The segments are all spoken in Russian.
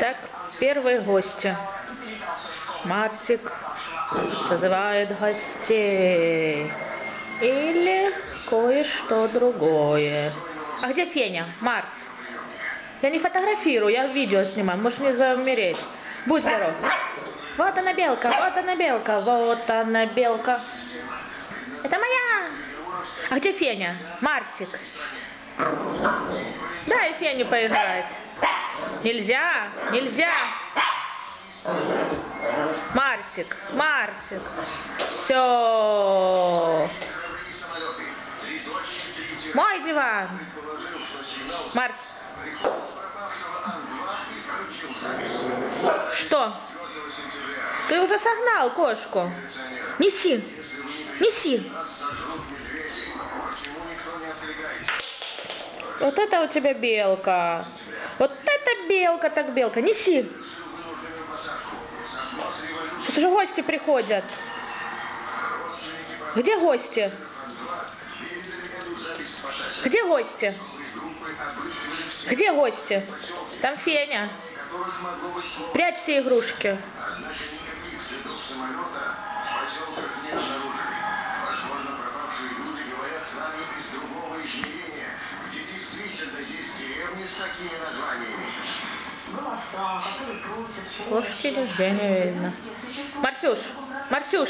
Так, первые гости. Марсик созывает гостей. Или кое-что другое. А где Феня? Марс. Я не фотографирую, я видео снимаю. Можешь не замереть. Будь здоров. Вот она белка, вот она белка, вот она белка. Это моя. А где Феня? Марсик. Дай Феню поиграть. Нельзя, нельзя. Марсик, Марсик. Все. Мой диван. Марс. Что? Ты уже согнал кошку. Неси. Неси. Вот это у тебя белка. Вот это белка, так белка. Неси. Тут уже гости приходят. Где гости? Где гости? Где гости? Там Феня. Прячь все игрушки. Кошки нигде не видно. Марсюш, Марсюш,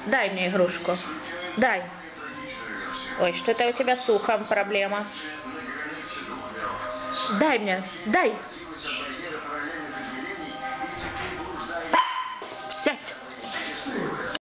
дай мне игрушку. Дай. Ой, что-то у тебя с ухом проблема. Дай мне, дай.